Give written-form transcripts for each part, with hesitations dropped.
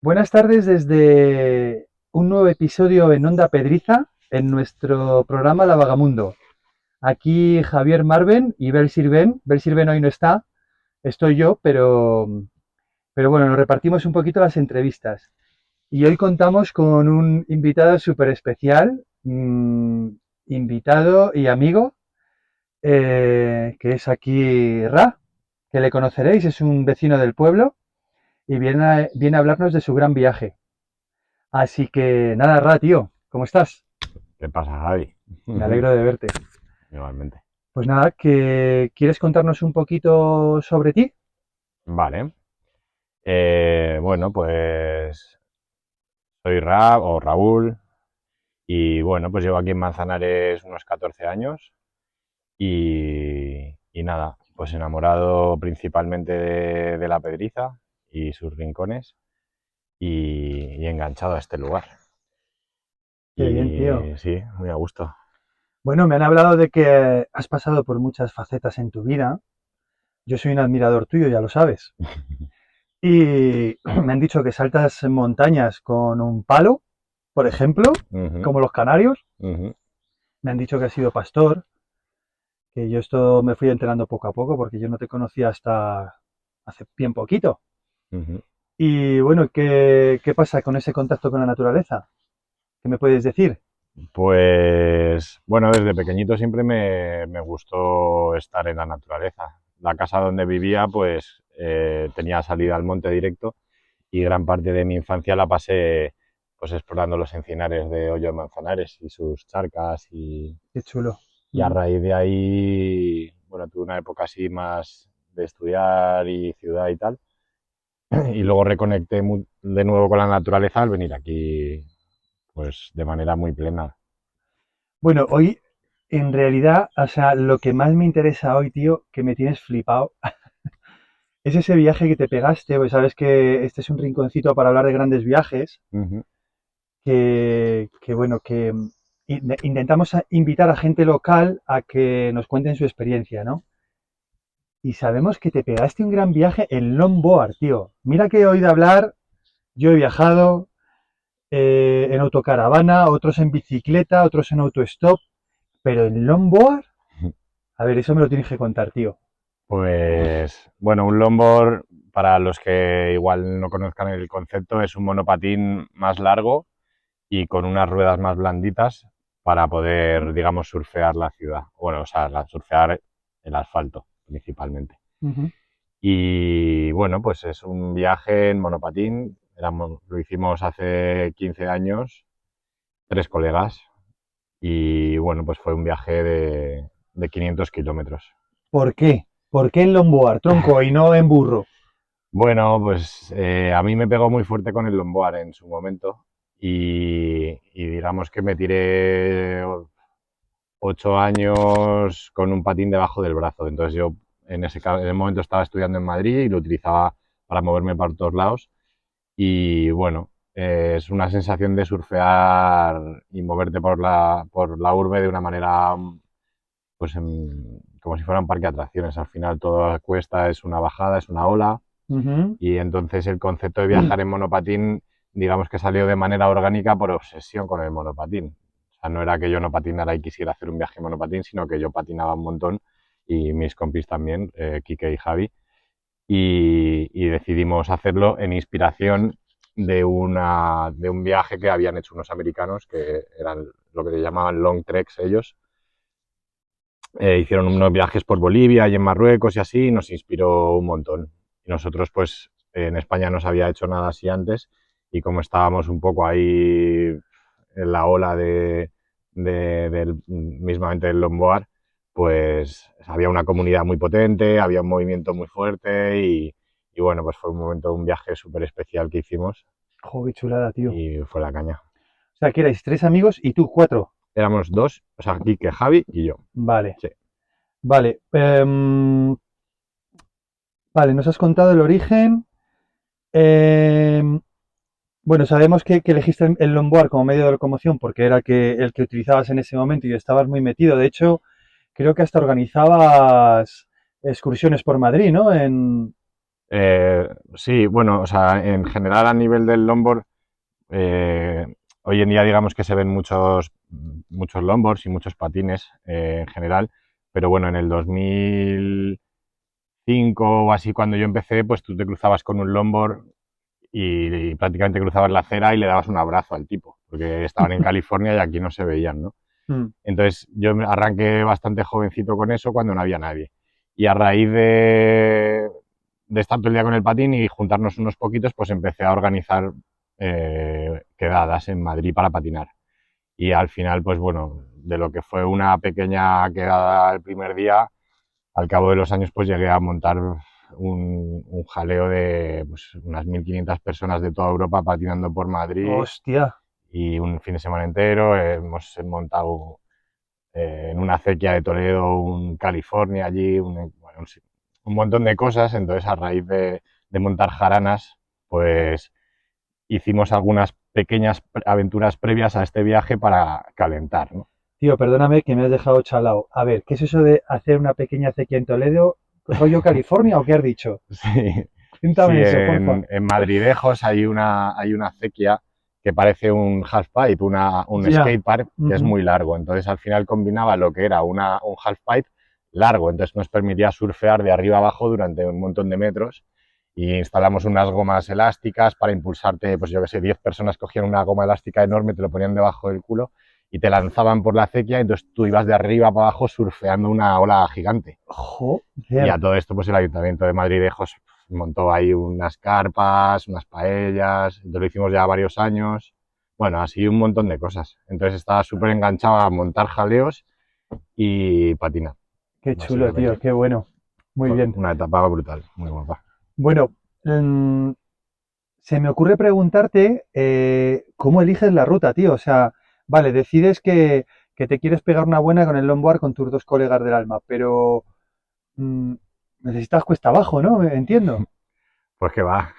Buenas tardes desde un nuevo episodio en Onda Pedriza, en nuestro programa La Vagamundo. Aquí Javier Marven y Bel Sirven. Bel Sirven hoy no está, estoy yo, pero bueno, nos repartimos un poquito las entrevistas. Y hoy contamos con un invitado súper especial, invitado y amigo, que es aquí Ra, que le conoceréis, es un vecino del pueblo y viene a hablarnos de su gran viaje. Así que nada, Ra, tío, ¿cómo estás? ¿Qué pasa, Javi? Me alegro de verte. Igualmente. Pues nada, que ¿quieres contarnos un poquito sobre ti? Vale. Bueno, pues soy Raúl y bueno, pues llevo aquí en Manzanares unos 14 años y nada, pues enamorado principalmente de la Pedriza y sus rincones y enganchado a este lugar. Qué bien, tío. Y sí, muy a gusto. Bueno, me han hablado de que has pasado por muchas facetas en tu vida. Yo soy un admirador tuyo, ya lo sabes. Y me han dicho que saltas en montañas con un palo, por ejemplo, Ujú, como los canarios. ujú, Me han dicho que has sido pastor, que yo esto me fui enterando poco a poco porque yo no te conocía hasta hace bien poquito. ujú. Y bueno, ¿qué pasa con ese contacto con la naturaleza? ¿Qué me puedes decir? Pues bueno, desde pequeñito siempre me gustó estar en la naturaleza. La casa donde vivía pues tenía salida al monte directo y gran parte de mi infancia la pasé pues explorando los encinares de Hoyo de Manzanares y sus charcas Qué chulo. y a Ujú. raíz de ahí, bueno, tuve una época así más de estudiar y ciudad y tal y luego reconecté de nuevo con la naturaleza al venir aquí pues de manera muy plena. Bueno, hoy, en realidad, o sea, lo que más me interesa hoy, tío, que me tienes flipado, es ese viaje que te pegaste, pues sabes que este es un rinconcito para hablar de grandes viajes, Ujú. que bueno, que intentamos invitar a gente local a que nos cuenten su experiencia, ¿no? Y sabemos que te pegaste un gran viaje en longboard, tío. Mira que he oído hablar, yo he viajado en autocaravana, otros en bicicleta, otros en autostop, pero en longboard, a ver, eso me lo tienes que contar, tío. Pues bueno, un longboard, para los que igual no conozcan el concepto, es un monopatín más largo y con unas ruedas más blanditas para poder, digamos, surfear la ciudad. Bueno, o sea, surfear el asfalto principalmente. Ujú. Y bueno, pues es un viaje en monopatín. Lo hicimos hace 15 años, tres colegas. Y bueno, pues fue un viaje de 500 kilómetros. ¿Por qué? ¿Por qué en longboard, tronco, y no en burro? Bueno, pues a mí me pegó muy fuerte con el longboard en su momento y digamos que me tiré 8 años con un patín debajo del brazo. Entonces yo en el momento estaba estudiando en Madrid y lo utilizaba para moverme por todos lados y bueno, es una sensación de surfear y moverte por la urbe de una manera pues como si fuera un parque de atracciones. Al final toda cuesta es una bajada, es una ola. Ujú. Y entonces el concepto de viajar en monopatín, digamos que salió de manera orgánica por obsesión con el monopatín. O sea, no era que yo no patinara y quisiera hacer un viaje en monopatín, sino que yo patinaba un montón y mis compis también, Quique y Javi, y decidimos hacerlo en inspiración de un viaje que habían hecho unos americanos, que eran lo que se llamaban long treks ellos. Hicieron unos viajes por Bolivia y en Marruecos y así, y nos inspiró un montón. Y nosotros, pues, en España no se había hecho nada así antes, y como estábamos un poco ahí en la ola mismamente del longboard, pues había una comunidad muy potente, había un movimiento muy fuerte y bueno, pues fue un momento, un viaje súper especial que hicimos Joder, qué chulada, tío. y fue la caña. O sea, que erais tres amigos y tú cuatro. Éramos dos, o sea, Quique, Javi y yo. Vale, Sí. vale. Vale, nos has contado el origen. Em, bueno, sabemos que elegiste el longboard como medio de locomoción porque era el que utilizabas en ese momento y estabas muy metido. De hecho, creo que hasta organizabas excursiones por Madrid, ¿no? Sí, bueno, o sea, en general a nivel del longboard, eh, hoy en día digamos que se ven muchos longboards y muchos patines en general, pero bueno, en el 2005 o así cuando yo empecé, pues tú te cruzabas con un longboard y prácticamente cruzabas la acera y le dabas un abrazo al tipo, porque estaban en California y aquí no se veían, ¿no? Mm. Entonces yo arranqué bastante jovencito con eso cuando no había nadie. Y a raíz de estar todo el día con el patín y juntarnos unos poquitos, pues empecé a organizar quedadas en Madrid para patinar. Y al final, pues bueno, de lo que fue una pequeña quedada el primer día, al cabo de los años, pues llegué a montar un jaleo de pues, unas 1.500 personas de toda Europa patinando por Madrid Hostia. y un fin de semana entero. Hemos montado en una acequia de Toledo, un California allí, bueno, un montón de cosas. Entonces, a raíz de montar jaranas, pues hicimos algunas pequeñas aventuras previas a este viaje para calentar, ¿no? Tío, perdóname que me has dejado chalao. A ver, ¿qué es eso de hacer una pequeña acequia en Toledo? ¿Rollo California o qué has dicho? Sí, sí, Cuéntame eso, porfa. en Madridejos hay una acequia que parece un halfpipe, un Ya. skatepark que es Ujú. muy largo. Entonces al final combinaba lo que era un halfpipe largo, entonces nos permitía surfear de arriba abajo durante un montón de metros y instalamos unas gomas elásticas para impulsarte, pues yo que sé, 10 personas cogían una goma elástica enorme, te lo ponían debajo del culo y te lanzaban por la acequia, entonces tú ibas de arriba para abajo surfeando una ola gigante. Y Joder. a todo esto, pues el Ayuntamiento de Madridejos montó ahí unas carpas, unas paellas, entonces lo hicimos ya varios años. Bueno, así un montón de cosas. Entonces estaba súper enganchado a montar jaleos y patinar, Qué chulo, tío. básicamente. Qué bueno. Muy Fue bien. una etapa brutal, muy guapa. Bueno, se me ocurre preguntarte cómo eliges la ruta, tío. O sea, vale, decides que te quieres pegar una buena con el longboard con tus dos colegas del alma, pero mm, necesitas cuesta abajo, ¿no? Entiendo. Pues que va.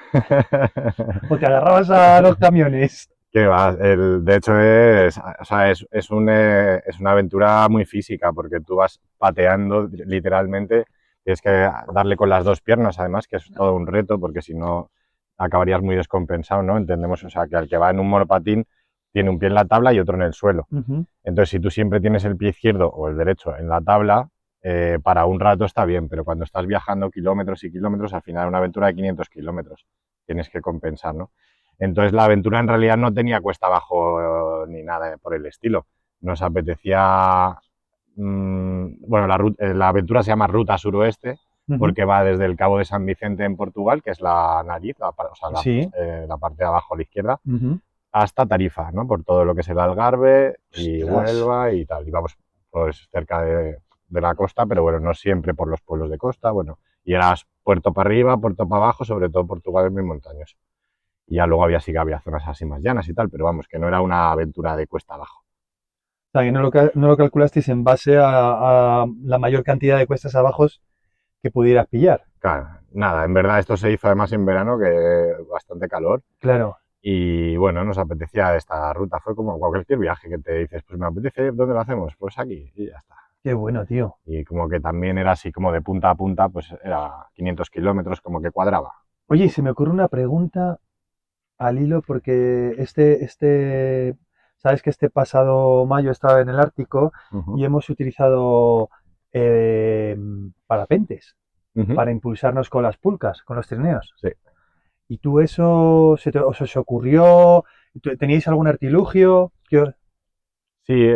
O te agarrabas a los camiones. Que va. De hecho, o sea, es una aventura muy física porque tú vas pateando literalmente. Tienes que darle con las dos piernas, además, que es todo un reto porque si no acabarías muy descompensado, ¿no? Entendemos, o sea, que al que va en un monopatín tiene un pie en la tabla y otro en el suelo. Ujú. Entonces, si tú siempre tienes el pie izquierdo o el derecho en la tabla, para un rato está bien, pero cuando estás viajando kilómetros y kilómetros, al final una aventura de 500 kilómetros tienes que compensar, ¿no? Entonces la aventura en realidad no tenía cuesta abajo ni nada por el estilo. Nos apetecía, bueno, la aventura se llama Ruta Suroeste Ujú. porque va desde el Cabo de San Vicente en Portugal, que es la nariz, o sea, Sí. la parte de abajo a la izquierda, Ujú. hasta Tarifa, ¿no? Por todo lo que es el Algarve y Ostras. Huelva y tal. Y vamos pues cerca de la costa, pero bueno, no siempre por los pueblos de costa, bueno. Y eras puerto para arriba, puerto para abajo, sobre todo Portugal es muy montañoso. Y ya luego sí que había zonas así más llanas y tal, pero vamos, que no era una aventura de cuesta abajo. O sea, que no lo calculasteis en base a la mayor cantidad de cuestas abajo que pudieras pillar. Claro, nada, en verdad esto se hizo además en verano, que bastante calor, Claro. y bueno, nos apetecía esta ruta, fue como cualquier viaje que te dices, pues me apetece ir, ¿dónde lo hacemos? Pues aquí, y ya está. Qué bueno, tío. Y como que también era así como de punta a punta, pues era 500 kilómetros, como que cuadraba. Oye, y se me ocurre una pregunta al hilo porque sabes que este pasado mayo estaba en el Ártico Ujú, y hemos utilizado eh, parapentes ujú, para impulsarnos con las pulcas, con los trineos. sí, ¿Y tú eso os ocurrió? ¿Teníais algún artilugio? sí,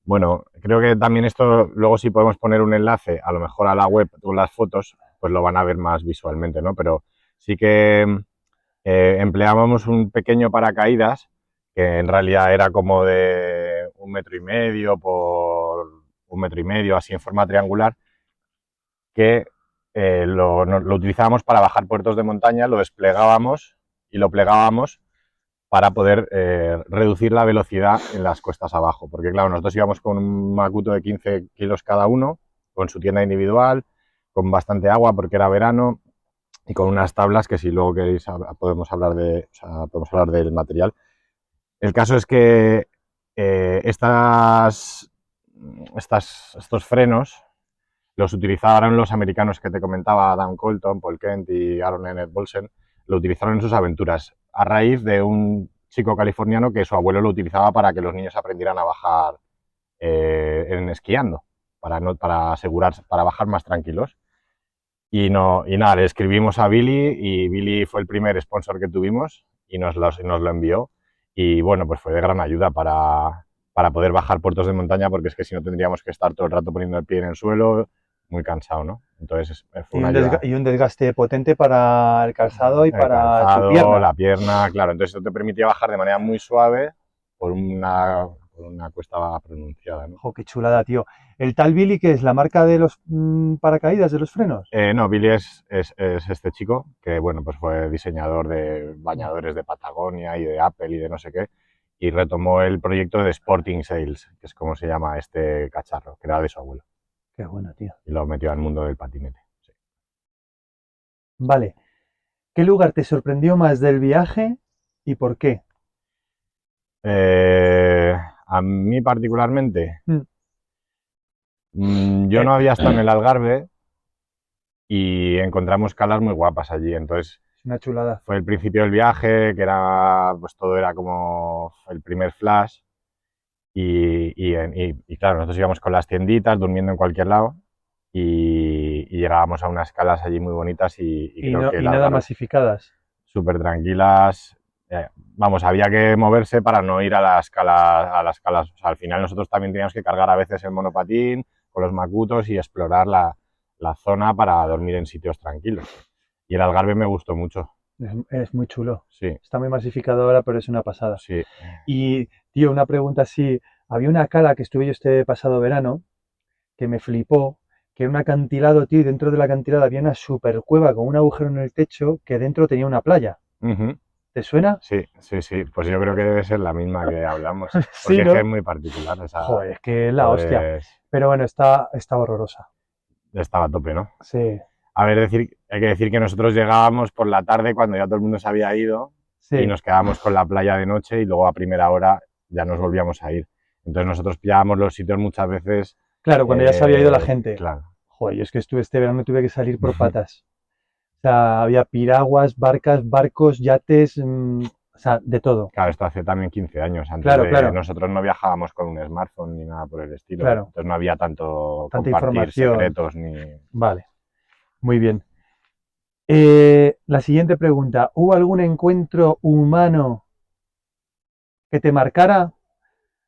bueno, creo que también esto, luego si podemos poner un enlace, a lo mejor a la web con las fotos, pues lo van a ver más visualmente, ¿no? Pero sí que empleábamos un pequeño paracaídas, que en realidad era como de 1,5 metros por 1,5 metros, así en forma triangular, que lo utilizábamos para bajar puertos de montaña, lo desplegábamos y lo plegábamos para poder reducir la velocidad en las cuestas abajo. Porque claro, nosotros íbamos con un Macuto de 15 kilos cada uno, con su tienda individual, con bastante agua porque era verano y con unas tablas que si luego queréis podemos hablar podemos hablar del material. El caso es que estos frenos los utilizaron los americanos que te comentaba, Dan Colton, Paul Kent y Aaron Ennett Bolsen, lo utilizaron en sus aventuras, a raíz de un chico californiano que su abuelo lo utilizaba para que los niños aprendieran a bajar en esquiando, para asegurar, para bajar más tranquilos. Y nada, le escribimos a Billy y Billy fue el primer sponsor que tuvimos y nos lo envió. Y bueno, pues fue de gran ayuda para poder bajar puertos de montaña, porque es que si no tendríamos que estar todo el rato poniendo el pie en el suelo, muy cansado, ¿no? Entonces fue una ayuda. Y un desgaste potente para el calzado y El para tu calzado, pierna. la pierna, claro. Entonces esto te permitía bajar de manera muy suave por una cuesta pronunciada, ¿no? ¡Jo, qué chulada, tío! ¿El tal Billy que es la marca de los paracaídas, de los frenos? No, Billy es este chico que, bueno, pues fue diseñador de bañadores de Patagonia y de Apple y de no sé qué, y retomó el proyecto de Sporting Sales, que es como se llama este cacharro, que era de su abuelo, Qué bueno, tío. y lo metió al mundo del patinete. Sí. Vale. ¿Qué lugar te sorprendió más del viaje y por qué? A mí particularmente, Mm. yo no había estado en el Algarve y encontramos calas muy guapas allí, entonces Es una chulada. fue el principio del viaje, que era, pues todo era como el primer flash. Y claro, nosotros íbamos con las tienditas, durmiendo en cualquier lado, y llegábamos a unas calas allí muy bonitas y creo que Y las nada masificadas. súper tranquilas. Vamos, había que moverse para no ir a las calas. O sea, al final nosotros también teníamos que cargar a veces el monopatín con los macutos y explorar la zona para dormir en sitios tranquilos. Y el Algarve me gustó mucho. Es muy chulo. Sí, Está muy masificado ahora, pero es una pasada. sí. Y, tío, una pregunta así. Había una cala que estuve yo este pasado verano que me flipó, que era un acantilado, tío, y dentro del acantilado había una super cueva con un agujero en el techo que dentro tenía una playa. Ujú. ¿Te suena? Sí, sí, sí. Pues yo creo que debe ser la misma que hablamos. Sí, Porque es que ¿no? es muy particular. Esa, Joder, es que es la hostia. pues, Pero bueno, está horrorosa. estaba a tope, ¿no? Sí, A ver, hay que decir que nosotros llegábamos por la tarde cuando ya todo el mundo se había ido y sí. nos quedábamos con la playa de noche y luego a primera hora ya nos volvíamos a ir. Entonces nosotros pillábamos los sitios muchas veces, Claro, cuando ya se había ido la gente. claro. Joder, yo es que estuve este verano y tuve que salir por patas. O sea, había piraguas, barcas, barcos, yates, o sea, de todo. Claro, esto hace también 15 años. Antes Claro, de claro, nosotros no viajábamos con un smartphone ni nada por el estilo. claro. Entonces no había tanto Tanta compartir información. secretos ni... Vale, muy bien. La siguiente pregunta. ¿Hubo algún encuentro humano que te marcara?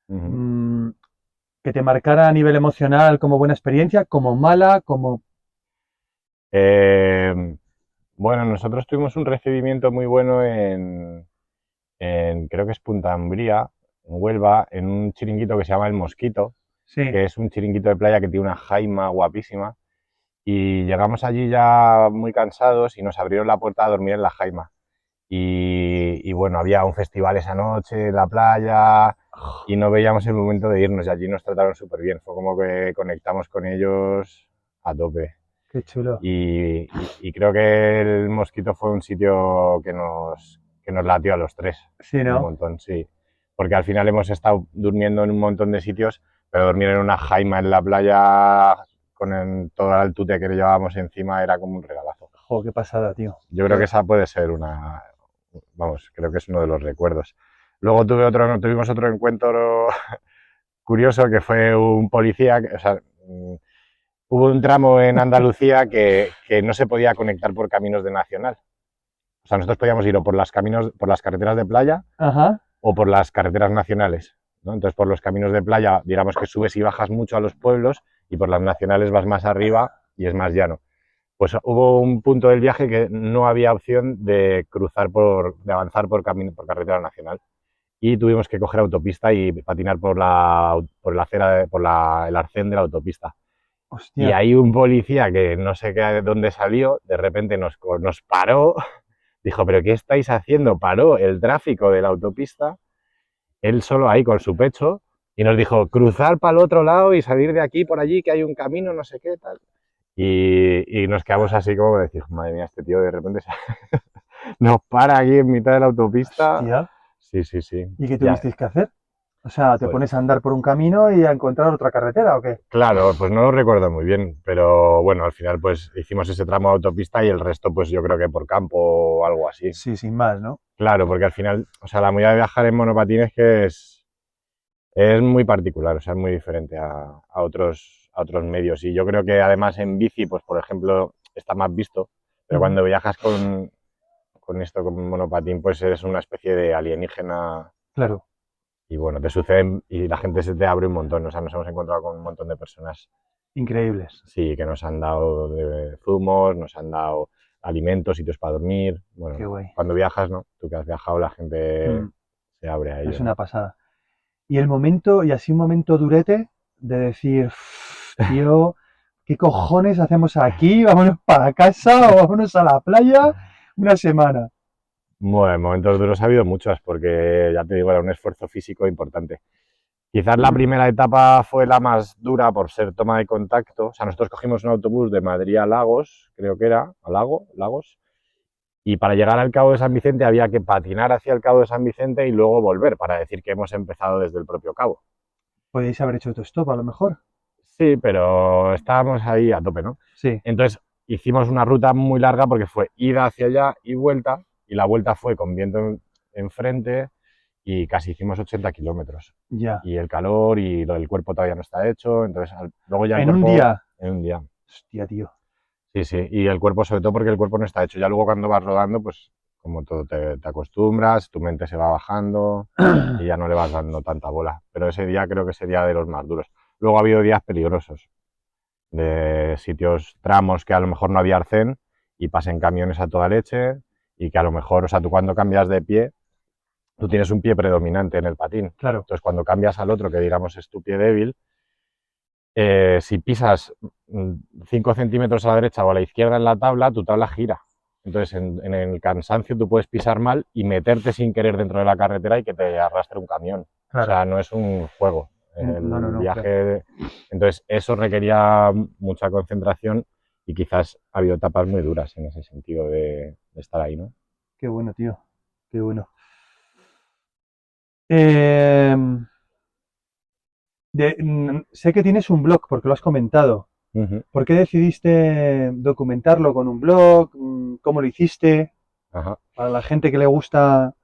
Ujú. mm, que te marcara a nivel emocional como buena experiencia, como mala, como... Eh, bueno, nosotros tuvimos un recibimiento muy bueno creo que es Punta Umbría, en Huelva, en un chiringuito que se llama El Mosquito, Sí, que es un chiringuito de playa que tiene una jaima guapísima. Y llegamos allí ya muy cansados y nos abrieron la puerta a dormir en la jaima. Y bueno, había un festival esa noche en la playa y no veíamos el momento de irnos y allí nos trataron súper bien. Fue como que conectamos con ellos a tope. qué chulo. Y creo que el Mosquito fue un sitio que nos latió a los tres Sí, un ¿no? montón, sí. Porque al final hemos estado durmiendo en un montón de sitios, pero dormir en una jaima en la playa con toda la altute que le llevábamos encima era como un regalazo. Jo, qué pasada, tío. Yo creo que esa puede ser vamos, creo que es uno de los recuerdos. Luego tuvimos otro encuentro curioso que fue un policía, o sea, hubo un tramo en Andalucía que no se podía conectar por caminos de nacional. O sea, nosotros podíamos ir o por por las carreteras de playa Ajá. o por las carreteras nacionales, ¿no? Entonces, por los caminos de playa, digamos que subes y bajas mucho a los pueblos y por las nacionales vas más arriba y es más llano. Pues hubo un punto del viaje que no había opción de de avanzar por carretera nacional y tuvimos que coger autopista y patinar por la acera, el arcén de la autopista. Y Hostia. hay un policía que no sé de dónde salió, de repente nos paró, dijo, ¿pero qué estáis haciendo? Paró el tráfico de la autopista, él solo ahí con su pecho, y nos dijo, cruzar para el otro lado y salir de aquí por allí, que hay un camino, no sé qué, tal. Y nos quedamos así como decir, madre mía, este tío de repente nos para aquí en mitad de la autopista. Hostia. Sí, sí, sí. ¿Y qué Ya. tuvisteis que hacer? O sea, ¿te Pues, pones a andar por un camino y a encontrar otra carretera o qué? claro, pues no lo recuerdo muy bien, pero bueno, al final pues hicimos ese tramo de autopista y el resto pues yo creo que por campo o algo así. Sí, sin más, ¿no? Claro, porque al final, o sea, la movida de viajar en monopatín es que es muy particular, o sea, es muy diferente a otros medios. Y yo creo que además en bici, pues por ejemplo, está más visto, pero Ujú. cuando viajas con esto, con monopatín, pues eres una especie de alienígena Claro, y bueno, te suceden y la gente se te abre un montón. O sea, nos hemos encontrado con un montón de personas, increíbles. sí, que nos han dado de zumos, nos han dado alimentos, sitios para dormir. Qué Bueno, guay. cuando viajas, ¿no? Tú que has viajado, la gente Mm, se abre a es ello, una ¿no? pasada. Y el momento, y así un momento durete, de decir, tío, ¿qué cojones hacemos aquí? ¿Vámonos para casa o vámonos a la playa una semana? Bueno, en momentos duros ha habido muchos, porque ya te digo, era un esfuerzo físico importante. Quizás la primera etapa fue la más dura por ser toma de contacto. O sea, nosotros cogimos un autobús de Madrid a Lagos, creo que era, a Lagos, y para llegar al Cabo de San Vicente había que patinar hacia el Cabo de San Vicente y luego volver para decir que hemos empezado desde el propio cabo. Podéis haber hecho autostop a lo mejor. Sí, pero estábamos ahí a tope, ¿no? Sí, Entonces hicimos una ruta muy larga porque fue ida hacia allá y vuelta, y la vuelta fue con viento enfrente y casi hicimos 80 kilómetros. ya. Y el calor y lo del cuerpo todavía no está hecho, entonces luego ya el En un cuerpo día. en un día. Hostia, tío. Sí, sí, y el cuerpo sobre todo porque el cuerpo no está hecho. Ya luego cuando vas rodando, pues como todo te acostumbras, tu mente se va bajando y ya no le vas dando tanta bola. Pero ese día creo que sería de los más duros. Luego ha habido días peligrosos, de sitios, tramos que a lo mejor no había arcén y pasen camiones a toda leche y que a lo mejor, o sea, tú cuando cambias de pie, tú tienes un pie predominante en el patín. Claro. Entonces cuando cambias al otro, que digamos es tu pie débil, si pisas 5 centímetros a la derecha o a la izquierda en la tabla, tu tabla gira. Entonces, en el cansancio tú puedes pisar mal y meterte sin querer dentro de la carretera y que te arrastre un camión. O Claro. sea, no es un juego. No, no, El no, claro. viaje. Entonces, eso requería mucha concentración y quizás ha habido etapas muy duras en ese sentido de estar ahí, ¿no? Qué bueno, tío. Qué bueno. Eh, sé que tienes un blog porque lo has comentado. Ujú. ¿Por qué decidiste documentarlo con un blog? ¿Cómo lo hiciste? Ajá. Para la gente que le gusta.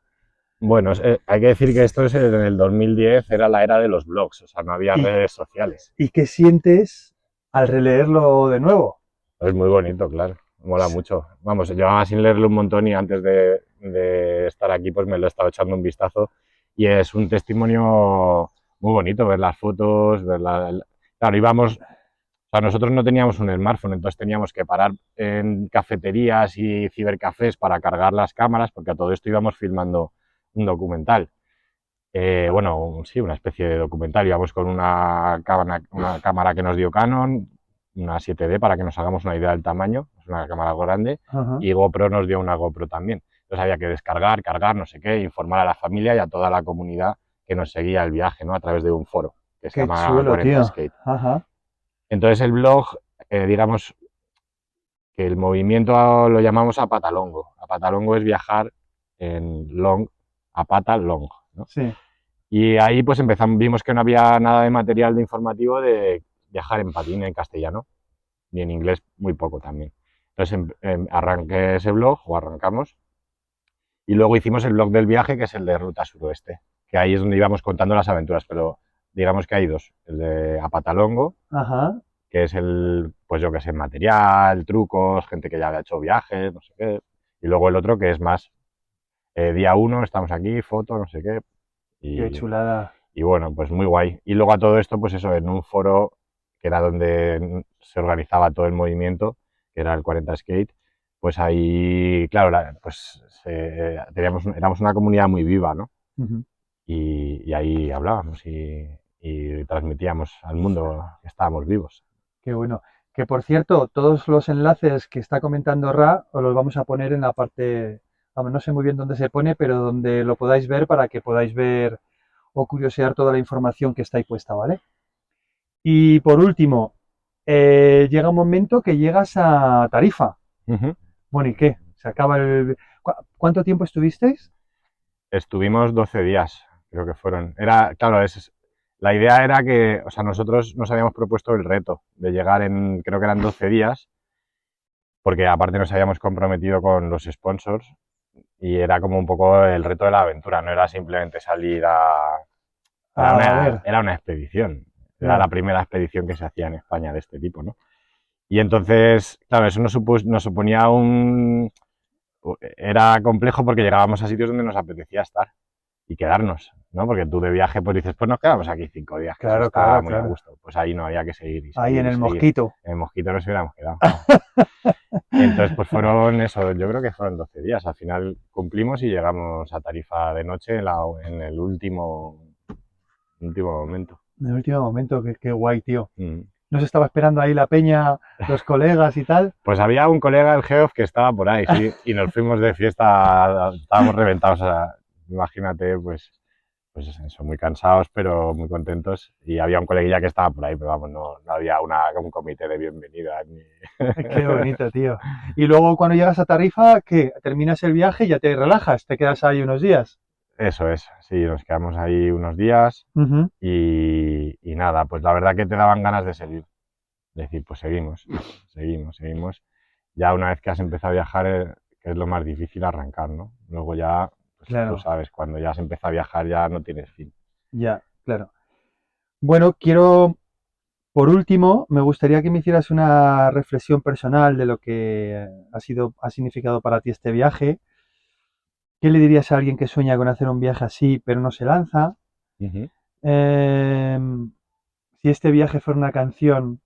Bueno, hay que decir que esto es en el 2010, era la era de los blogs, o sea, no había ¿Y, redes sociales. y qué sientes al releerlo de nuevo? Es muy bonito, claro. Mola mucho. Vamos, llevaba sin leerlo un montón y antes de estar aquí pues me lo he estado echando un vistazo y es un testimonio muy bonito ver las fotos, Claro, íbamos, o sea, nosotros no teníamos un smartphone, entonces teníamos que parar en cafeterías y cibercafés para cargar las cámaras porque a todo esto íbamos filmando un documental. Bueno, sí, una especie de documental. Íbamos con una cámara que nos dio Canon, una 7D para que nos hagamos una idea del tamaño, es una cámara grande, Ajá. y GoPro nos dio una GoPro también. Entonces había que descargar, cargar, no sé qué, informar a la familia y a toda la comunidad que nos seguía el viaje, ¿no? A través de un foro que se Qué llama chulo, 40 tío. Skate. Ajá. Entonces el blog, digamos que el movimiento lo llamamos a patalongo. A patalongo es viajar en long, a pata long, ¿no? Sí. Y ahí pues empezamos, vimos que no había nada de material de informativo de viajar en patín en castellano, ni en inglés muy poco también. Entonces arranqué ese blog, o arrancamos, y luego hicimos el blog del viaje, que es el de Ruta Suroeste, que ahí es donde íbamos contando las aventuras, pero digamos que hay dos, el de Apatalongo, Ajá. que es el, pues yo que sé, material, trucos, gente que ya había hecho viajes, no sé qué, y luego el otro que es más, día uno, estamos aquí, foto, no sé qué, Qué y chulada. Y bueno, pues muy guay. Y luego a todo esto, pues eso, en un foro que era donde se organizaba todo el movimiento, que era el 40 Skate, pues ahí, claro, pues éramos una comunidad muy viva, ¿no? Ujú. Y ahí hablábamos y transmitíamos al mundo que estábamos vivos. Qué bueno. Que por cierto, todos los enlaces que está comentando Ra os los vamos a poner en la parte, vamos, no sé muy bien dónde se pone, pero donde lo podáis ver para que podáis ver o curiosear toda la información que está ahí puesta, ¿vale? Y por último, llega un momento que llegas a Tarifa. Ujú. Bueno, ¿y qué? Se acaba el... ¿Cuánto tiempo estuvisteis? Estuvimos 12 días. creo que fueron. Era, claro, la idea era que, o sea, nosotros nos habíamos propuesto el reto de llegar en, creo que eran 12 días, porque aparte nos habíamos comprometido con los sponsors y era como un poco el reto de la aventura, no era simplemente salir a... A ver, Era una expedición, era la ya, primera expedición que se hacía en España de este tipo, ¿no? Y entonces, claro, eso nos suponía un... Era complejo porque llegábamos a sitios donde nos apetecía estar y quedarnos, ¿no? Porque tú de viaje pues dices, pues nos quedamos aquí 5 días, que eso claro, está claro, muy a claro. gusto. Pues ahí no, había que seguir y Ahí seguir en y el seguir. Mosquito. En el Mosquito nos hubiéramos quedado, claro. Entonces, pues fueron eso, yo creo que fueron 12 días. Al final cumplimos y llegamos a Tarifa de noche en el último momento. En el último momento, qué guay, tío. Mm. ¿No se estaba esperando ahí la peña, los colegas y tal? Pues había un colega del Geoff que estaba por ahí, sí, y nos fuimos de fiesta, estábamos reventados, o sea, imagínate, pues eso, muy cansados, pero muy contentos. Y había un coleguilla que estaba por ahí, pero vamos, no había un comité de bienvenida. Ni... Qué bonito, tío. Y luego cuando llegas a Tarifa, ¿qué? Terminas el viaje y ya te relajas, te quedas ahí unos días. Eso es, sí, nos quedamos ahí unos días Ujú. y nada, pues la verdad que te daban ganas de seguir. Decir, pues seguimos. Ya una vez que has empezado a viajar, que es lo más difícil arrancar, ¿no? Luego ya, pues tú Claro, sabes, cuando ya has empezado a viajar ya no tienes fin. ya, claro. Bueno, quiero, por último, me gustaría que me hicieras una reflexión personal de lo que ha significado para ti este viaje. ¿Qué le dirías a alguien que sueña con hacer un viaje así, pero no se lanza? Ujú. Em, si este viaje fuera una canción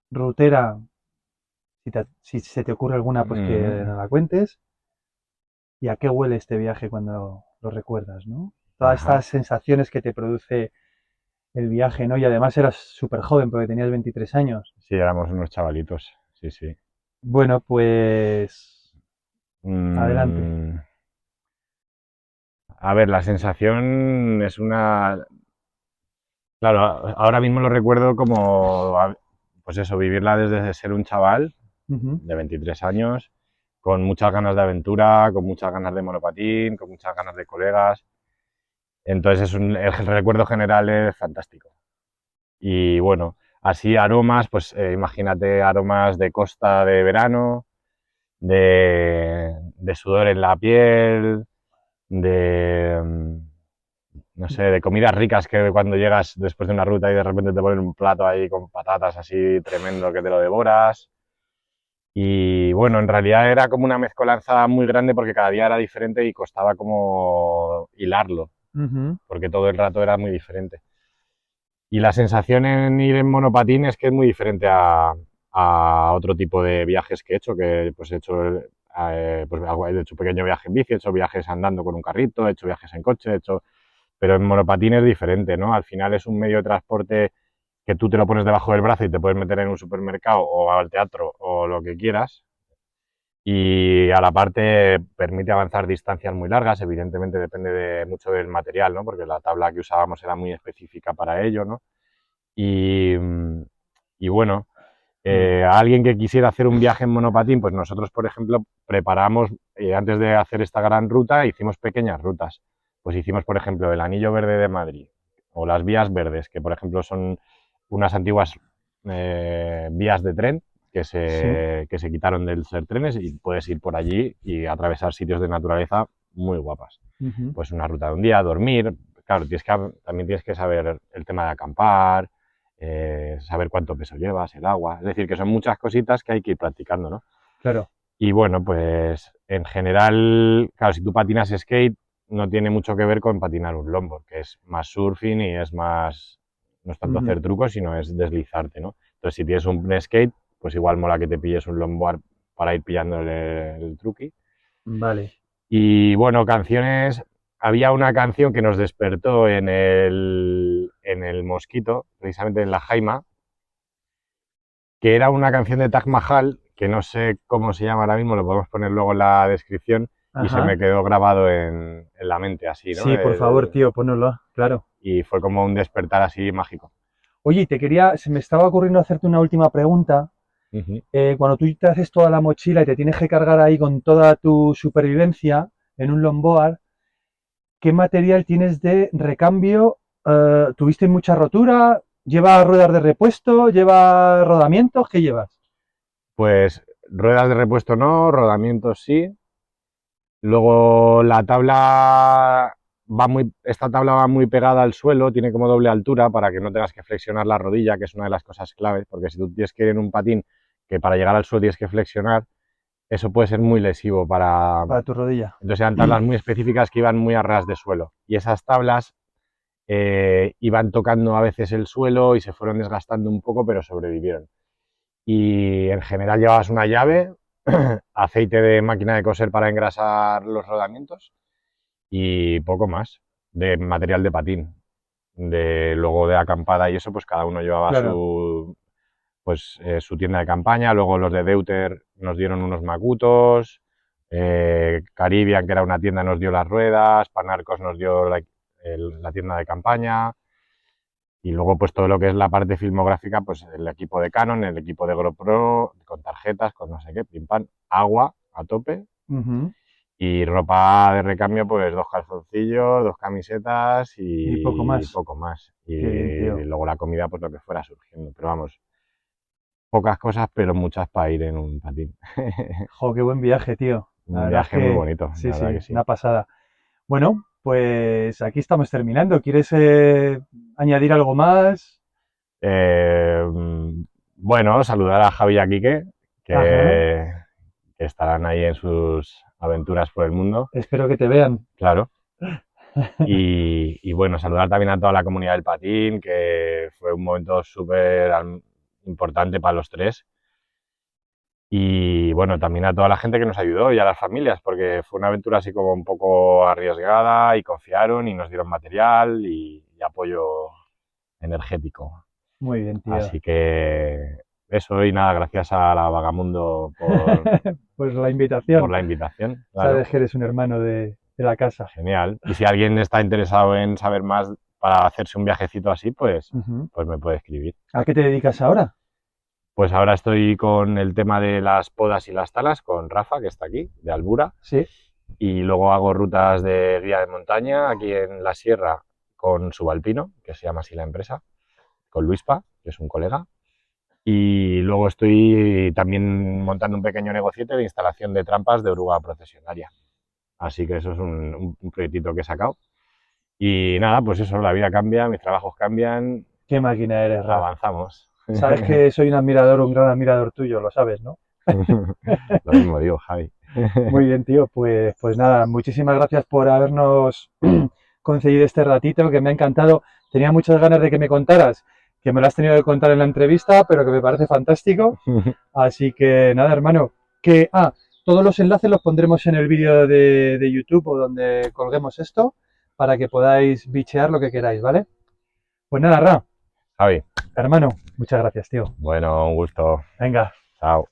rutera, si se te ocurre alguna, pues que Mm, nos la cuentes. ¿Y a qué huele este viaje cuando lo recuerdas, no? Todas ajá. estas sensaciones que te produce el viaje, ¿no? Y además eras súper joven porque tenías 23 años. Sí, éramos unos chavalitos, sí, sí. Bueno, pues adelante. Mm, a ver, la sensación es una... Claro, ahora mismo lo recuerdo como, pues eso, vivirla desde ser un chaval Ujú. de 23 años, con muchas ganas de aventura, con muchas ganas de monopatín, con muchas ganas de colegas. Entonces el recuerdo general es fantástico. Y bueno, así aromas, pues imagínate aromas de costa de verano, de sudor en la piel, de, no sé, de comidas ricas que cuando llegas después de una ruta y de repente te ponen un plato ahí con patatas así tremendo que te lo devoras. Y bueno, en realidad era como una mezcolanza muy grande porque cada día era diferente y costaba como hilarlo, Ujú. porque todo el rato era muy diferente. Y la sensación en ir en monopatín es que es muy diferente a otro tipo de viajes que he hecho, que pues he hecho, pues, he hecho un pequeño viaje en bici, he hecho viajes andando con un carrito, he hecho viajes en coche, he hecho... Pero en monopatín es diferente, ¿no? Al final es un medio de transporte que tú te lo pones debajo del brazo y te puedes meter en un supermercado o al teatro o lo que quieras, y a la parte permite avanzar distancias muy largas, evidentemente depende mucho del material, ¿no? Porque la tabla que usábamos era muy específica para ello, ¿no? Y, y bueno, Mm. a alguien que quisiera hacer un viaje en monopatín, pues nosotros, por ejemplo, preparamos, antes de hacer esta gran ruta, hicimos pequeñas rutas. Pues hicimos, por ejemplo, el Anillo Verde de Madrid o las Vías Verdes, que por ejemplo son unas antiguas vías de tren Sí. que se quitaron del ser trenes y puedes ir por allí y atravesar sitios de naturaleza muy guapas. Ujú. Pues una ruta de un día, dormir, claro, también tienes que saber el tema de acampar, saber cuánto peso llevas, el agua, es decir, que son muchas cositas que hay que ir practicando, ¿no? Claro. Y bueno, pues en general, claro, si tú patinas skate, no tiene mucho que ver con patinar un longboard, que es más surfing y es más, no es tanto Ujú. hacer trucos, sino es deslizarte, ¿no? Entonces, si tienes un skate, pues igual mola que te pilles un longboard para ir pillando el truqui. Vale. Y bueno, canciones, había una canción que nos despertó en el Mosquito, precisamente en la Jaima, que era una canción de Taj Mahal, que no sé cómo se llama ahora mismo, lo podemos poner luego en la descripción, y se me Ajá. quedó grabado en la mente así, ¿no? Sí, por favor, tío, ponnoslo. Claro. Y fue como un despertar así mágico. Oye, se me estaba ocurriendo hacerte una última pregunta. Ujú. Cuando tú te haces toda la mochila y te tienes que cargar ahí con toda tu supervivencia en un longboard, ¿qué material tienes de recambio? ¿Tuviste mucha rotura? ¿Lleva ruedas de repuesto? ¿Lleva rodamientos? ¿Qué llevas? Pues ruedas de repuesto no, rodamientos sí. Luego la tabla esta tabla va muy pegada al suelo, tiene como doble altura para que no tengas que flexionar la rodilla, que es una de las cosas claves, porque si tú tienes que ir en un patín que para llegar al suelo tienes que flexionar, eso puede ser muy lesivo para... Para tu rodilla. Entonces eran tablas muy específicas que iban muy a ras de suelo. Y esas tablas iban tocando a veces el suelo y se fueron desgastando un poco, pero sobrevivieron. Y en general llevabas una llave, aceite de máquina de coser para engrasar los rodamientos y poco más de material de patín. Luego de acampada y eso, pues cada uno llevaba Claro. su tienda de campaña. Luego los de Deuter nos dieron unos macutos, Caribbean, que era una tienda, nos dio las ruedas, Panarcos nos dio la tienda de campaña. Y luego, pues todo lo que es la parte filmográfica, pues el equipo de Canon, el equipo de GoPro, con tarjetas, con no sé qué, pim pam, agua a tope. Ujú. Y ropa de recambio, pues 2 calzoncillos, 2 camisetas Y poco y más. poco más. Qué bien, Y tío. luego la comida, pues lo que fuera surgiendo. Pero vamos, pocas cosas, pero muchas para ir en un patín. Jo, qué buen viaje, tío. La Un verdad es viaje muy que bonito, sí, la verdad sí, que sí. una pasada. Bueno, pues aquí estamos terminando. ¿Quieres añadir algo más? Eh, bueno, saludar a Javi y a Quique, Ajá. que estarán ahí en sus aventuras por el mundo, Espero que te vean. claro. Y bueno, saludar también a toda la comunidad del patín, que fue un momento súper importante para los tres. Y bueno, también a toda la gente que nos ayudó y a las familias, porque fue una aventura así como un poco arriesgada y confiaron y nos dieron material y apoyo energético. Muy bien, tío. Así que eso y nada, gracias a la Vagamundo Pues la por invitación. la invitación, claro, Sabes que eres un hermano de la casa. genial. Y si alguien está interesado en saber más para hacerse un viajecito así, Ujú. pues me puede escribir. ¿A qué te dedicas ahora? Pues ahora estoy con el tema de las podas y las talas con Rafa, que está aquí, de Albura. Sí. Y luego hago rutas de guía de montaña aquí en la sierra con Subalpino, que se llama así la empresa, con Luispa, que es un colega. Y luego estoy también montando un pequeño negociete de instalación de trampas de oruga procesionaria. Así que eso es un proyectito que he sacado. Y nada, pues eso, la vida cambia, mis trabajos cambian, ¿Qué máquina eres, Ra? avanzamos. Sabes que soy un gran admirador tuyo, lo sabes, ¿no? Lo mismo digo, Javi. Muy bien, tío. Pues nada, muchísimas gracias por habernos concedido este ratito, que me ha encantado. Tenía muchas ganas de que me contaras, que me lo has tenido que contar en la entrevista, pero que me parece fantástico. Así que nada, hermano, todos los enlaces los pondremos en el vídeo de YouTube o donde colguemos esto para que podáis bichear lo que queráis, ¿vale? Pues nada, Ra, Javi, hermano, muchas gracias, tío. bueno, un gusto. Venga. Chao.